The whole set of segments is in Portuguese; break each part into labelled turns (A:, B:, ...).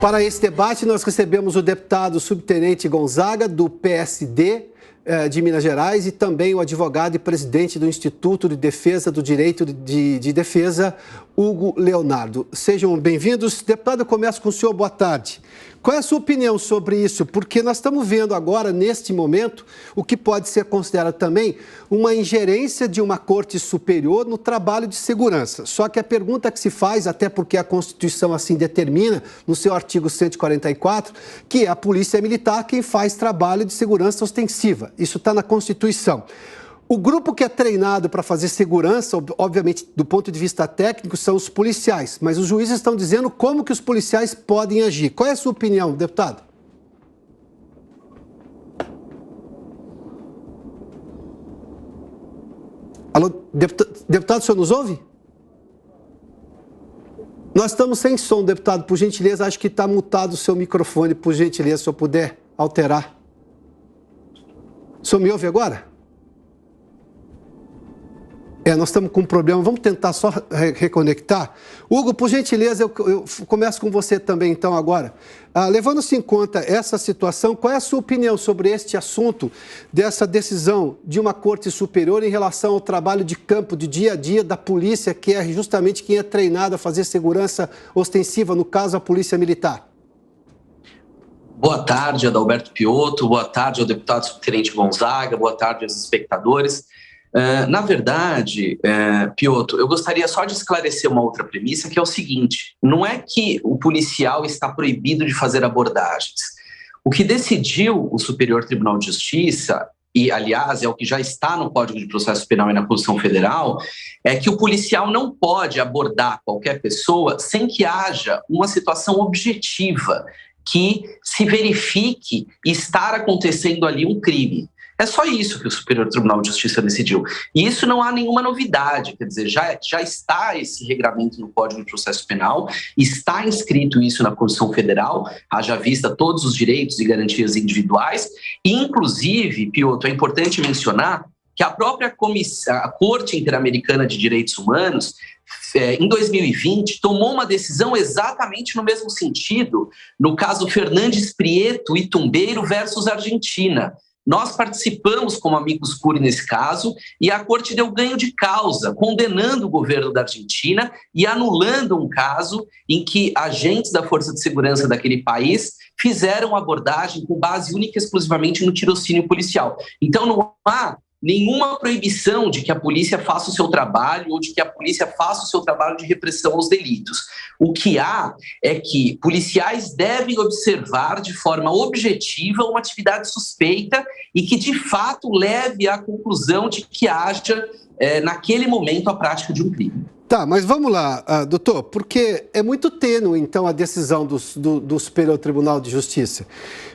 A: Para esse debate, nós recebemos o deputado subtenente Gonzaga, do PSD de Minas Gerais, e também o advogado e presidente do Instituto de Defesa do Direito de Defesa, Hugo Leonardo. Sejam bem-vindos. Deputado, eu começo com o senhor. Boa tarde. Qual é a sua opinião sobre isso? Porque nós estamos vendo agora, neste momento, o que pode ser considerado também uma ingerência de uma corte superior no trabalho de segurança. Só que a pergunta que se faz, até porque a Constituição assim determina, no seu artigo 144, que é a Polícia Militar quem faz trabalho de segurança ostensiva. Isso está na Constituição. O grupo que é treinado para fazer segurança, obviamente, do ponto de vista técnico, são os policiais. Mas os juízes estão dizendo como que os policiais podem agir. Qual é a sua opinião, deputado? Alô, deputado, o senhor nos ouve? Nós estamos sem som, deputado. Por gentileza, acho que está mutado o seu microfone. Por gentileza, se eu puder alterar. O senhor me ouve agora? Nós estamos com um problema. Vamos tentar só reconectar. Hugo, por gentileza, eu começo com você também, então, agora. Levando-se em conta essa situação, qual é a sua opinião sobre este assunto, dessa decisão de uma corte superior em relação ao trabalho de campo, de dia a dia da polícia, que é justamente quem é treinado a fazer segurança ostensiva, no caso, a Polícia Militar?
B: Boa tarde, Adalberto Piotto. Boa tarde ao deputado subtenente Gonzaga. Boa tarde aos espectadores. Na verdade, Piotto, eu gostaria só de esclarecer uma outra premissa, que é o seguinte: não é que o policial está proibido de fazer abordagens. O que decidiu o Superior Tribunal de Justiça, e aliás é o que já está no Código de Processo Penal e na Constituição Federal, é que o policial não pode abordar qualquer pessoa sem que haja uma situação objetiva, que se verifique estar acontecendo ali um crime. É só isso que o Superior Tribunal de Justiça decidiu. E isso não há nenhuma novidade, quer dizer, já está esse regramento no Código de Processo Penal, está inscrito isso na Constituição Federal, haja vista todos os direitos e garantias individuais, e inclusive, Piotto, é importante mencionar que a própria a Corte Interamericana de Direitos Humanos, em 2020, tomou uma decisão exatamente no mesmo sentido, no caso Fernandes Prieto e Tumbeiro versus Argentina. Nós participamos como amicus curiae nesse caso e a Corte deu ganho de causa, condenando o governo da Argentina e anulando um caso em que agentes da Força de Segurança daquele país fizeram abordagem com base única e exclusivamente no tirocínio policial. Então não há nenhuma proibição de que a polícia faça o seu trabalho ou de que a polícia faça o seu trabalho de repressão aos delitos. O que há é que policiais devem observar de forma objetiva uma atividade suspeita e que, de fato, leve à conclusão de que haja, naquele momento, a prática de um crime.
A: Tá, mas vamos lá, doutor, porque é muito tênue, então, a decisão do Superior Tribunal de Justiça.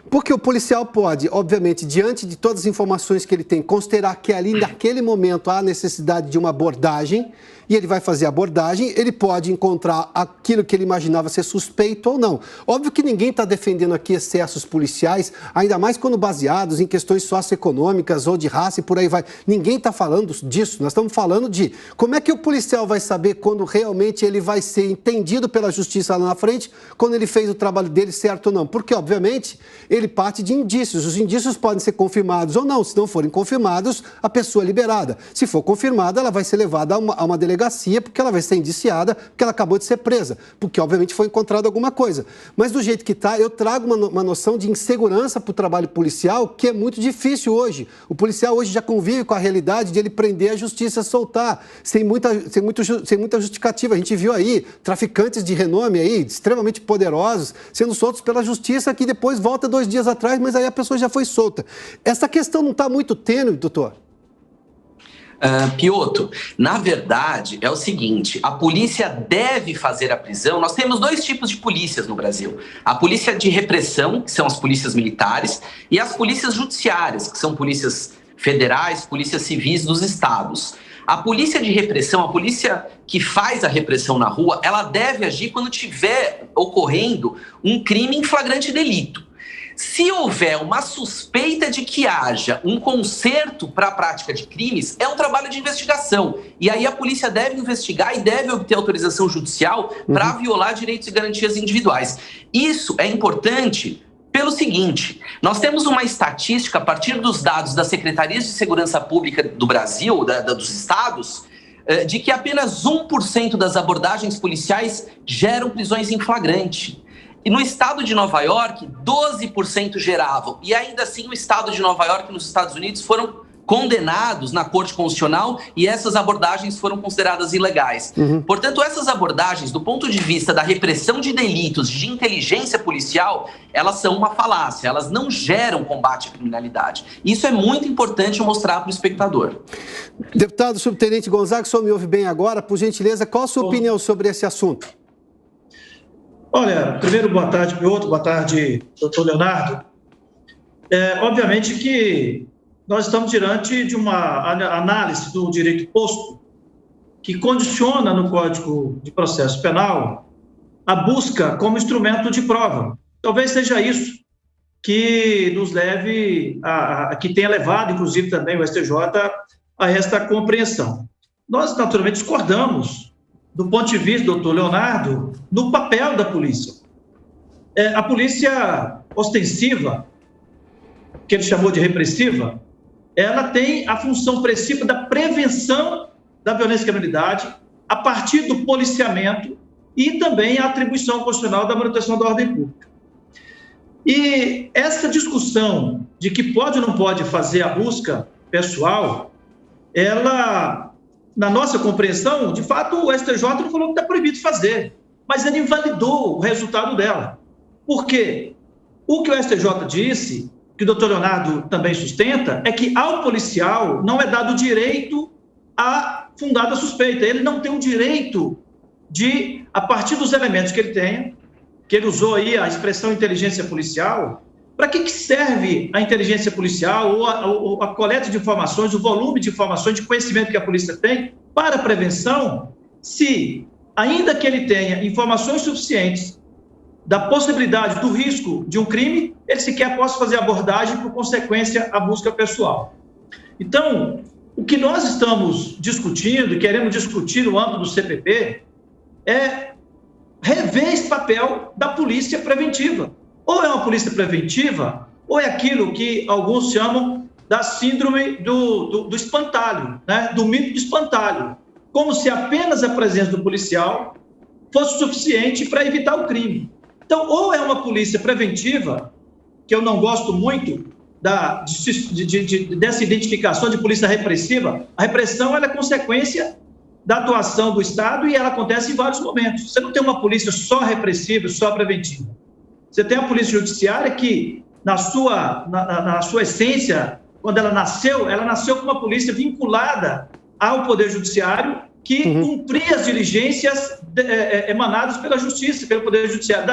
A: Porque o policial pode, obviamente, diante de todas as informações que ele tem, considerar que ali, naquele momento, há necessidade de uma abordagem, e ele vai fazer a abordagem, ele pode encontrar aquilo que ele imaginava ser suspeito ou não. Óbvio que ninguém está defendendo aqui excessos policiais, ainda mais quando baseados em questões socioeconômicas ou de raça e por aí vai. Ninguém está falando disso, nós estamos falando de como é que o policial vai saber quando realmente ele vai ser entendido pela justiça lá na frente, quando ele fez o trabalho dele certo ou não. Porque, obviamente, ele parte de indícios. Os indícios podem ser confirmados ou não. Se não forem confirmados, a pessoa é liberada. Se for confirmada, ela vai ser levada a uma delegacia, porque ela vai ser indiciada, porque ela acabou de ser presa, porque obviamente foi encontrada alguma coisa. Mas do jeito que está, eu trago uma noção de insegurança para o trabalho policial que é muito difícil hoje. O policial hoje já convive com a realidade de ele prender a justiça soltar, sem muita justificativa. A gente viu aí traficantes de renome aí, extremamente poderosos, sendo soltos pela justiça, que depois volta 2 dias atrás, mas aí a pessoa já foi solta. Essa questão não está muito tênue, doutor?
B: Piotto, na verdade é o seguinte: a polícia deve fazer a prisão. Nós temos 2 tipos de polícias no Brasil: a polícia de repressão, que são as polícias militares, e as polícias judiciárias, que são polícias federais, polícias civis dos estados. A polícia de repressão, a polícia que faz a repressão na rua, ela deve agir quando tiver ocorrendo um crime em flagrante delito. Se houver uma suspeita de que haja um concerto para a prática de crimes, é um trabalho de investigação. E aí a polícia deve investigar e deve obter autorização judicial para violar direitos e garantias individuais. Isso é importante pelo seguinte: nós temos uma estatística a partir dos dados das Secretarias de Segurança Pública do Brasil, dos estados, de que apenas 1% das abordagens policiais geram prisões em flagrante. E no estado de Nova York, 12% geravam. E ainda assim, o estado de Nova York, nos Estados Unidos, foram condenados na Corte Constitucional e essas abordagens foram consideradas ilegais. Portanto, essas abordagens, do ponto de vista da repressão de delitos de inteligência policial, elas são uma falácia, elas não geram combate à criminalidade. Isso é muito importante mostrar para o espectador.
A: Deputado Subtenente Gonzaga, o senhor me ouve bem agora? Por gentileza, qual a sua opinião sobre esse assunto?
C: Olha, primeiro, boa tarde, Piotr, boa tarde, doutor Leonardo. Obviamente que nós estamos diante de uma análise do direito posto que condiciona no Código de Processo Penal a busca como instrumento de prova. Talvez seja isso que nos leve, que tenha levado, inclusive, também o STJ a esta compreensão. Nós, naturalmente, discordamos do ponto de vista, doutor Leonardo, no papel da polícia. A polícia ostensiva, que ele chamou de repressiva, ela tem a função principal da prevenção da violência e criminalidade a partir do policiamento e também a atribuição constitucional da manutenção da ordem pública. E essa discussão de que pode ou não pode fazer a busca pessoal, ela, na nossa compreensão, de fato, o STJ não falou que está proibido fazer, mas ele invalidou o resultado dela. Por quê? O que o STJ disse, que o doutor Leonardo também sustenta, é que ao policial não é dado direito à fundada suspeita. Ele não tem o direito de, a partir dos elementos que ele tenha, que ele usou aí a expressão inteligência policial, para que serve a inteligência policial ou a coleta de informações, o volume de informações, de conhecimento que a polícia tem para a prevenção, se, ainda que ele tenha informações suficientes da possibilidade do risco de um crime, ele sequer possa fazer abordagem por consequência à busca pessoal. Então, o que nós estamos discutindo e queremos discutir no âmbito do CPP é rever esse papel da polícia preventiva. Ou é uma polícia preventiva, ou é aquilo que alguns chamam da síndrome do espantalho, né? Do mito do espantalho, como se apenas a presença do policial fosse suficiente para evitar o crime. Então, ou é uma polícia preventiva, que eu não gosto muito dessa identificação de polícia repressiva. A repressão ela é consequência da atuação do Estado e ela acontece em vários momentos. Você não tem uma polícia só repressiva, só preventiva. Você tem a polícia judiciária que, na sua essência, quando ela nasceu com uma polícia vinculada ao Poder Judiciário, que cumpria as diligências emanadas pela Justiça, pelo Poder Judiciário.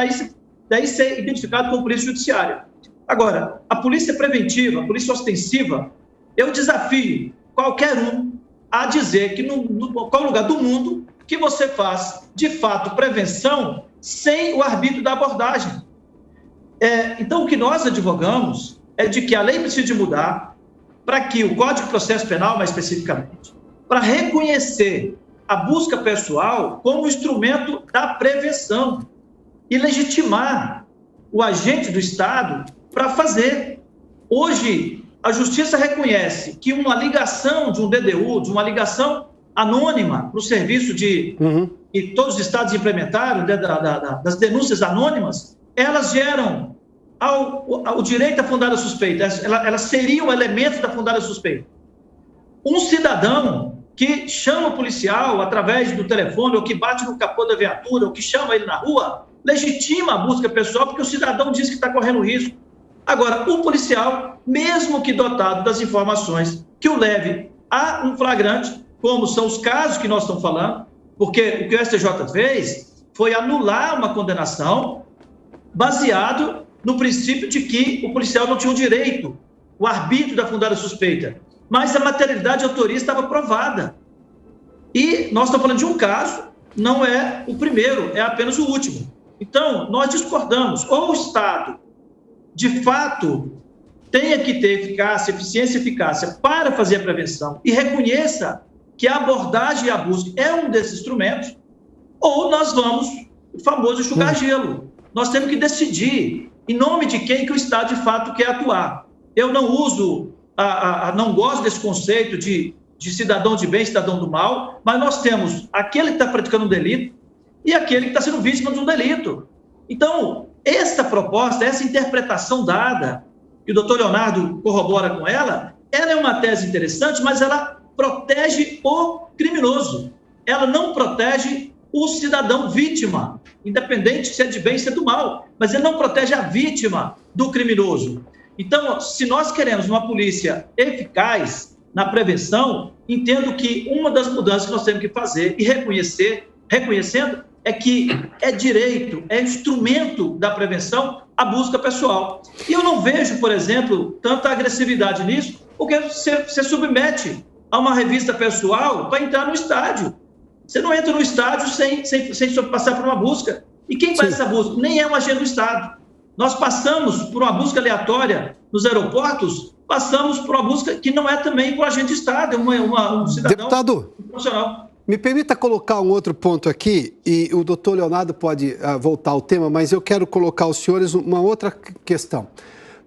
C: Daí ser identificado como polícia judiciária. Agora, a polícia preventiva, a polícia ostensiva, eu desafio qualquer um a dizer que qual lugar do mundo que você faz, de fato, prevenção sem o arbítrio da abordagem. Então, o que nós advogamos é de que a lei precisa de mudar para que o Código de Processo Penal, mais especificamente, para reconhecer a busca pessoal como instrumento da prevenção e legitimar o agente do Estado para fazer. Hoje, a Justiça reconhece que uma ligação de um DDU, de uma ligação anônima para o serviço que todos os estados implementaram, das denúncias anônimas, elas geram ao direito à fundada suspeita, elas seriam elementos da fundada suspeita. Um cidadão que chama o policial através do telefone, ou que bate no capô da viatura, ou que chama ele na rua, legitima a busca pessoal, porque o cidadão diz que está correndo risco. Agora, o policial, mesmo que dotado das informações que o leve a um flagrante, como são os casos que nós estamos falando, porque o que o STJ fez foi anular uma condenação baseado no princípio de que o policial não tinha o direito, o arbítrio da fundada suspeita, mas a materialidade de autoria estava provada. E nós estamos falando de um caso, não é o primeiro, é apenas o último. Então, nós discordamos. Ou o Estado de fato, tenha que ter eficácia, eficiência e eficácia para fazer a prevenção e reconheça que a abordagem e a busca é um desses instrumentos, ou nós vamos, o famoso enxugar gelo. Nós temos que decidir em nome de quem que o Estado, de fato, quer atuar. Eu não uso, não gosto desse conceito de cidadão de bem, cidadão do mal, mas nós temos aquele que está praticando um delito e aquele que está sendo vítima de um delito. Então, essa proposta, essa interpretação dada, e o doutor Leonardo corrobora com ela é uma tese interessante, mas ela protege o criminoso. Ela não protege o cidadão vítima, independente se é de bem ou se é do mal, mas ele não protege a vítima do criminoso. Então, se nós queremos uma polícia eficaz na prevenção, entendo que uma das mudanças que nós temos que fazer e reconhecendo, é que é direito, é instrumento da prevenção a busca pessoal. E eu não vejo, por exemplo, tanta agressividade nisso, porque você submete a uma revista pessoal para entrar no estádio. Você não entra no estádio sem passar por uma busca. E quem faz essa busca? Nem é um agente do Estado. Nós passamos por uma busca aleatória nos aeroportos, passamos por uma busca que não é também por agente de Estado, é um cidadão
A: Deputado,
C: profissional.
A: Me permita colocar um outro ponto aqui, e o doutor Leonardo pode voltar ao tema, mas eu quero colocar aos senhores uma outra questão.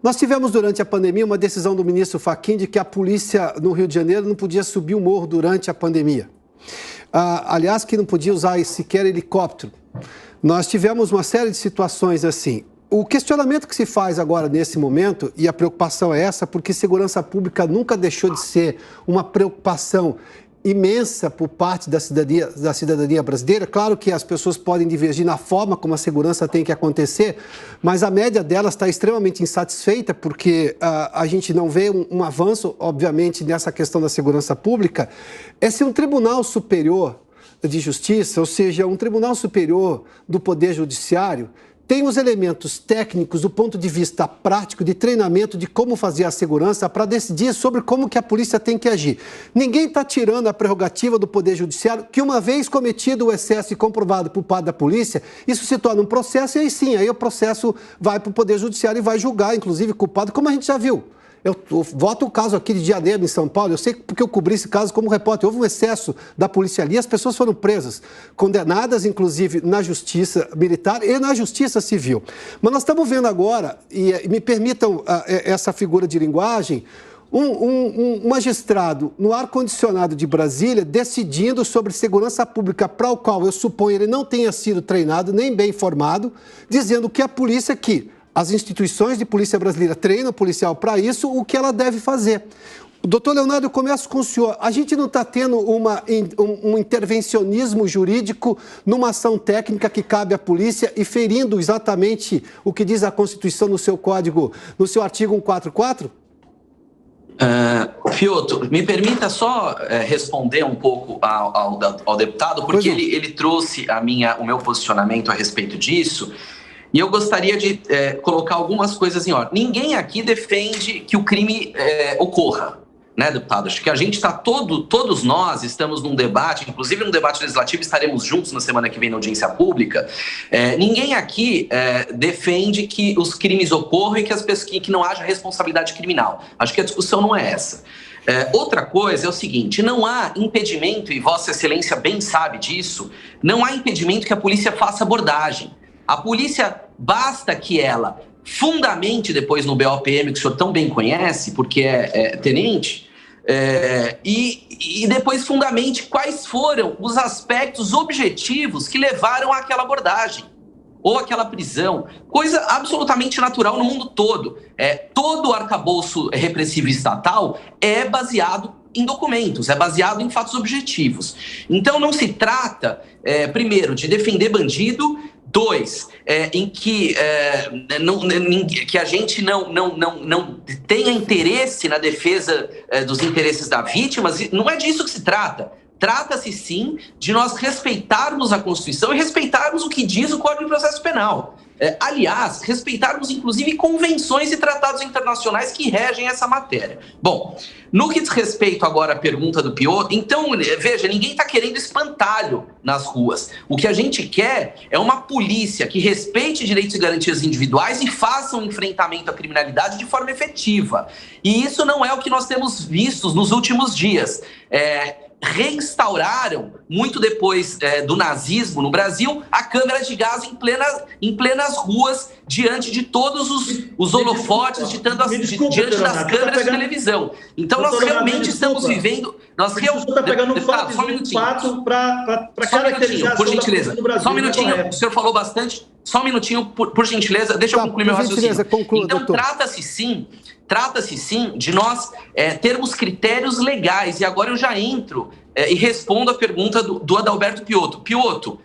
A: Nós tivemos durante a pandemia uma decisão do ministro Fachin de que a polícia no Rio de Janeiro não podia subir o morro durante a pandemia. Aliás, que não podia usar sequer helicóptero. Nós tivemos uma série de situações assim. O questionamento que se faz agora nesse momento, e a preocupação é essa, porque segurança pública nunca deixou de ser uma preocupação imensa por parte da cidadania brasileira. Claro que as pessoas podem divergir na forma como a segurança tem que acontecer, mas a média delas está extremamente insatisfeita porque a gente não vê um avanço, obviamente, nessa questão da segurança pública. É se um Tribunal Superior de Justiça, ou seja, um Tribunal Superior do Poder Judiciário, tem os elementos técnicos do ponto de vista prático, de treinamento, de como fazer a segurança para decidir sobre como que a polícia tem que agir. Ninguém está tirando a prerrogativa do Poder Judiciário, que uma vez cometido o excesso e comprovado por parte da polícia, isso se torna um processo e aí sim, aí o processo vai para o Poder Judiciário e vai julgar, inclusive, culpado, como a gente já viu. Eu voto o caso aqui de Diadema, em São Paulo, eu sei porque eu cobri esse caso como repórter. Houve um excesso da polícia ali, as pessoas foram presas, condenadas, inclusive, na justiça militar e na justiça civil. Mas nós estamos vendo agora, e me permitam essa figura de linguagem, um magistrado no ar-condicionado de Brasília decidindo sobre segurança pública para o qual eu suponho ele não tenha sido treinado, nem bem formado, dizendo que a polícia aqui... As instituições de polícia brasileira treinam o policial para isso, o que ela deve fazer. Doutor Leonardo, eu começo com o senhor. A gente não está tendo um intervencionismo jurídico numa ação técnica que cabe à polícia e ferindo exatamente o que diz a Constituição no seu código, no seu artigo 144?
B: Fiotto, me permita só responder um pouco ao deputado, porque ele trouxe o meu posicionamento a respeito disso. E eu gostaria de colocar algumas coisas em ordem. Ninguém aqui defende que o crime ocorra, né, deputado? Acho que a gente está todos nós estamos num debate, inclusive num debate legislativo, estaremos juntos na semana que vem na audiência pública. Ninguém aqui defende que os crimes ocorram e que não haja responsabilidade criminal. Acho que a discussão não é essa. Outra coisa é o seguinte, não há impedimento, e Vossa Excelência bem sabe disso, não há impedimento que a polícia faça abordagem. A polícia, basta que ela fundamente depois no BOPM, que o senhor tão bem conhece, porque é tenente, e depois fundamente quais foram os aspectos objetivos que levaram àquela abordagem ou àquela prisão. Coisa absolutamente natural no mundo todo. Todo o arcabouço repressivo estatal é baseado em documentos, é baseado em fatos objetivos. Então não se trata, primeiro, de defender bandido. 2, em que a gente não tenha interesse na defesa dos interesses da vítima, não é disso que se trata. Trata-se, sim, de nós respeitarmos a Constituição e respeitarmos o que diz o Código de Processo Penal. Aliás, respeitarmos inclusive convenções e tratados internacionais que regem essa matéria. Bom, no que diz respeito agora à pergunta do Piotr, então, veja, ninguém está querendo espantalho nas ruas. O que a gente quer é uma polícia que respeite direitos e garantias individuais e faça um enfrentamento à criminalidade de forma efetiva. E isso não é o que nós temos visto nos últimos dias. Reinstauraram, muito depois do nazismo no Brasil, a câmera de gás em plenas ruas, diante de todos os holofotes, diante das câmeras de televisão. Então, nós realmente estamos vivendo... Você está pegando um fato para caracterizar... Por gentileza, só um minutinho, o senhor falou bastante, só um minutinho, por gentileza, deixa eu concluir meu raciocínio. Então, trata-se sim de nós termos critérios legais, e agora eu já entro e respondo a pergunta do Adalberto Piotr. Piotr,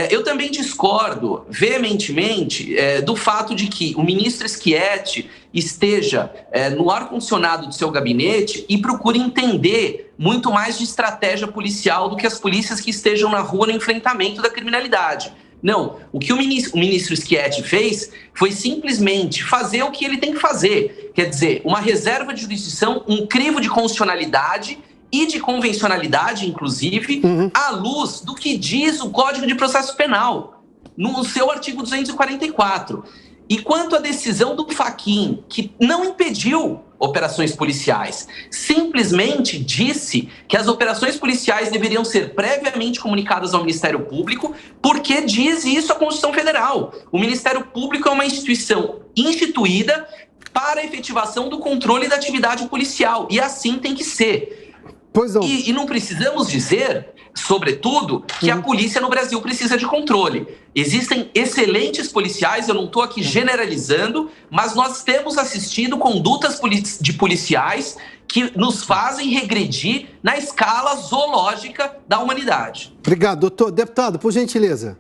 B: eu também discordo veementemente do fato de que o ministro Schietti esteja no ar-condicionado do seu gabinete e procure entender muito mais de estratégia policial do que as polícias que estejam na rua no enfrentamento da criminalidade. Não, o que o ministro Schietti fez foi simplesmente fazer o que ele tem que fazer. Quer dizer, uma reserva de jurisdição, um crivo de constitucionalidade e de convencionalidade, inclusive, à luz do que diz o Código de Processo Penal, no seu artigo 244. E quanto à decisão do Fachin, que não impediu operações policiais, simplesmente disse que as operações policiais deveriam ser previamente comunicadas ao Ministério Público, porque diz isso a Constituição Federal. O Ministério Público é uma instituição instituída para a efetivação do controle da atividade policial, e assim tem que ser.
A: Pois não.
B: E não precisamos dizer, sobretudo, que a polícia no Brasil precisa de controle. Existem excelentes policiais, eu não estou aqui generalizando, mas nós temos assistido condutas de policiais que nos fazem regredir na escala zoológica da humanidade.
A: Obrigado, doutor. Deputado, por gentileza.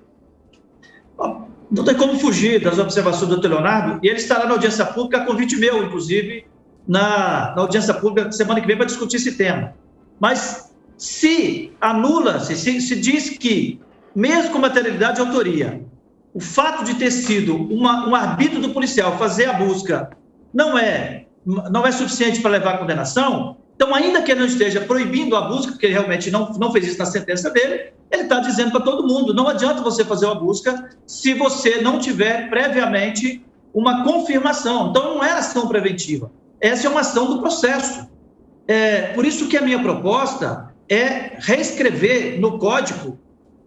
C: Não tem como fugir das observações do Dr. Leonardo, e ele estará na audiência pública, a convite meu, inclusive, na audiência pública semana que vem para discutir esse tema. Mas se anula-se, se diz que, mesmo com materialidade de autoria, o fato de ter sido um arbítrio do policial fazer a busca não é suficiente para levar à condenação, então, ainda que ele não esteja proibindo a busca, porque ele realmente não fez isso na sentença dele, ele está dizendo para todo mundo, não adianta você fazer uma busca se você não tiver previamente uma confirmação. Então, não é ação preventiva, essa é uma ação do processo. Por isso que a minha proposta é reescrever no Código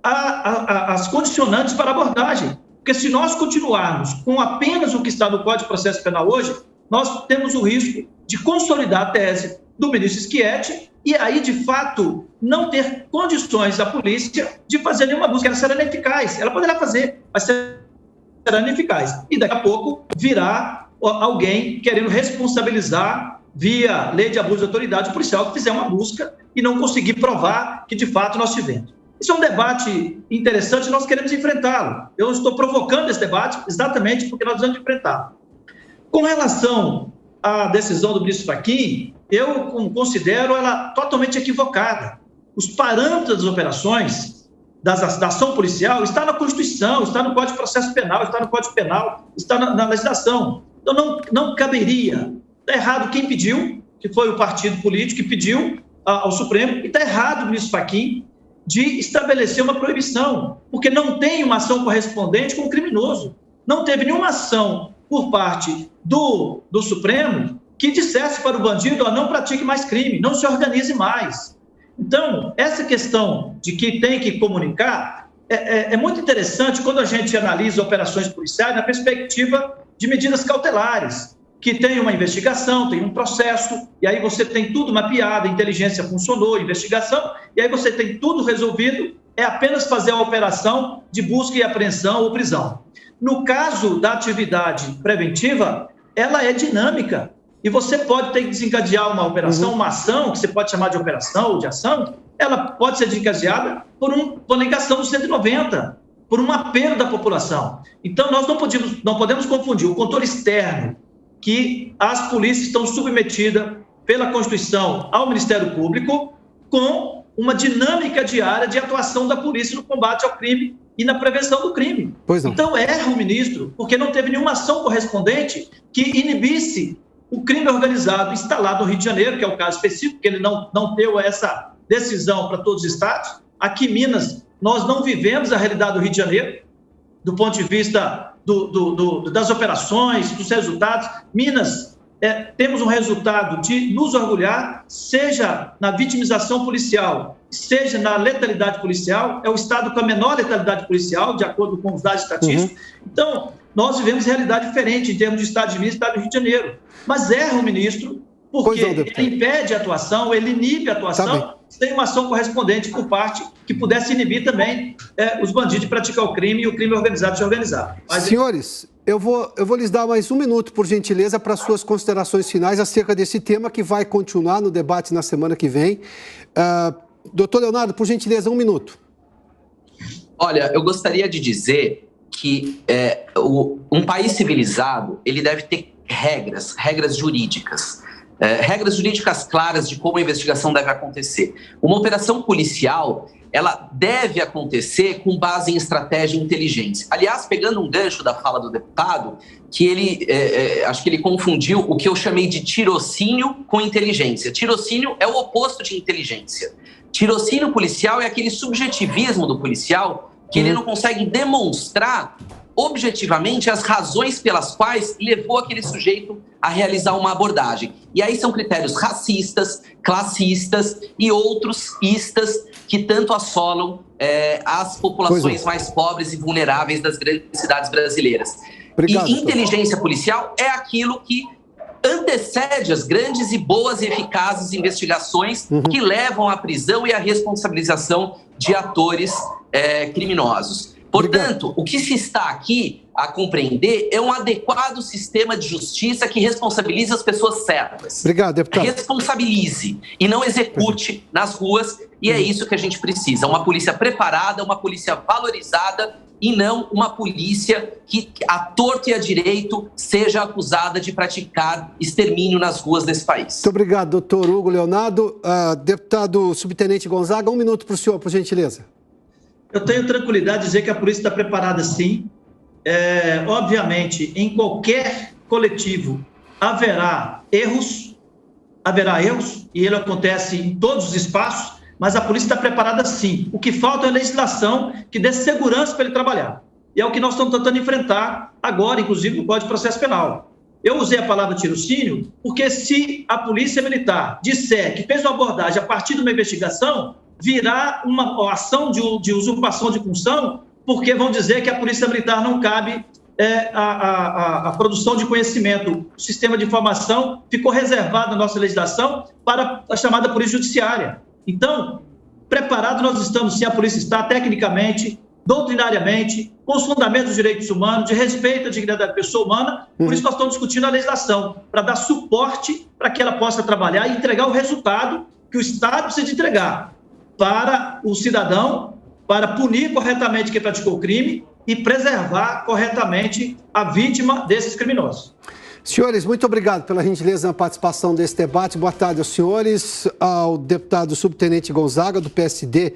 C: as condicionantes para abordagem. Porque se nós continuarmos com apenas o que está no Código de Processo Penal hoje, nós temos o risco de consolidar a tese do ministro Schietti e aí, de fato, não ter condições da polícia de fazer nenhuma busca. Ela será ineficaz. Ela poderá fazer, mas será ineficaz. E daqui a pouco virá alguém querendo responsabilizar via lei de abuso de autoridade policial que fizer uma busca e não conseguir provar que, de fato, nós tivemos. Isso é um debate interessante e nós queremos enfrentá-lo. Eu estou provocando esse debate exatamente porque nós vamos enfrentá-lo. Com relação à decisão do ministro Fachin, eu considero ela totalmente equivocada. Os parâmetros das operações, da ação policial, está na Constituição, está no Código de Processo Penal, está no Código Penal, está na legislação. Então, não caberia. Está errado quem pediu, que foi o partido político que pediu ao Supremo, e está errado o ministro Fachin de estabelecer uma proibição, porque não tem uma ação correspondente com o criminoso. Não teve nenhuma ação por parte do Supremo que dissesse para o bandido, não pratique mais crime, não se organize mais. Então, essa questão de que tem que comunicar é muito interessante quando a gente analisa operações policiais na perspectiva de medidas cautelares, que tem uma investigação, tem um processo, e aí você tem tudo mapeado, a inteligência funcionou, a investigação, e aí você tem tudo resolvido, é apenas fazer a operação de busca e apreensão ou prisão. No caso da atividade preventiva, ela é dinâmica, e você pode ter que desencadear uma operação, uma ação, que você pode chamar de operação ou de ação, ela pode ser desencadeada por uma ligação do 190, por um apelo da população. Então, nós não podemos confundir o controle externo, que as polícias estão submetidas pela Constituição ao Ministério Público, com uma dinâmica diária de atuação da polícia no combate ao crime e na prevenção do crime.
A: Pois não.
C: Então, erra o ministro, porque não teve nenhuma ação correspondente que inibisse o crime organizado instalado no Rio de Janeiro, que é o caso específico, que ele não deu essa decisão para todos os estados. Aqui em Minas, nós não vivemos a realidade do Rio de Janeiro, do ponto de vista das operações, dos resultados. Minas, temos um resultado de nos orgulhar, seja na vitimização policial, seja na letalidade policial, é o estado com a menor letalidade policial, de acordo com os dados estatísticos. Então, nós vivemos realidade diferente em termos de estado de Minas e estado do Rio de Janeiro. Mas erra o ministro, porque ele impede a atuação, ele inibe a atuação, sem uma ação correspondente por parte que pudesse inibir também os bandidos de praticar o crime e o crime organizado de organizar. Mas,
A: senhores, eu vou lhes dar mais 1 minuto, por gentileza, para suas considerações finais acerca desse tema que vai continuar no debate na semana que vem. Doutor Leonardo, por gentileza, 1 minuto.
B: Olha, eu gostaria de dizer que um país civilizado, ele deve ter regras jurídicas. Regras jurídicas claras de como a investigação deve acontecer. Uma operação policial, ela deve acontecer com base em estratégia e inteligência. Aliás, pegando um gancho da fala do deputado, que ele, acho que ele confundiu o que eu chamei de tirocínio com inteligência. Tirocínio é o oposto de inteligência. Tirocínio policial é aquele subjetivismo do policial que ele não consegue demonstrar objetivamente as razões pelas quais levou aquele sujeito a realizar uma abordagem. E aí são critérios racistas, classistas e outros istas que tanto assolam as populações mais pobres e vulneráveis das grandes cidades brasileiras.
A: Obrigado,
B: e inteligência policial é aquilo que antecede as grandes e boas e eficazes investigações que levam à prisão e à responsabilização de atores criminosos. Portanto, o que se está aqui a compreender é um adequado sistema de justiça que responsabilize as pessoas certas.
A: Obrigado, deputado.
B: Responsabilize e não execute nas ruas, e é isso que a gente precisa. Uma polícia preparada, uma polícia valorizada e não uma polícia que, à torto e à direito, seja acusada de praticar extermínio nas ruas desse país.
A: Muito obrigado, doutor Hugo Leonardo. Deputado subtenente Gonzaga, 1 minuto para o senhor, por gentileza.
C: Eu tenho tranquilidade de dizer que a polícia está preparada, sim. Obviamente, em qualquer coletivo haverá erros, e ele acontece em todos os espaços, mas a polícia está preparada, sim. O que falta é legislação que dê segurança para ele trabalhar. E é o que nós estamos tentando enfrentar agora, inclusive no Código de Processo Penal. Eu usei a palavra tirocínio porque se a polícia militar disser que fez uma abordagem a partir de uma investigação, virá uma ação de usurpação de função, porque vão dizer que a polícia militar não cabe a produção de conhecimento. O sistema de informação ficou reservado na nossa legislação para a chamada polícia judiciária. Então, preparado nós estamos, sim, a polícia está tecnicamente, doutrinariamente, com os fundamentos dos direitos humanos, de respeito à dignidade da pessoa humana. Por isso nós estamos discutindo a legislação, para dar suporte para que ela possa trabalhar e entregar o resultado que o Estado precisa de entregar para o cidadão, para punir corretamente quem praticou o crime e preservar corretamente a vítima desses criminosos.
A: Senhores, muito obrigado pela gentileza na participação desse debate. Boa tarde aos senhores, ao deputado subtenente Gonzaga, do PSD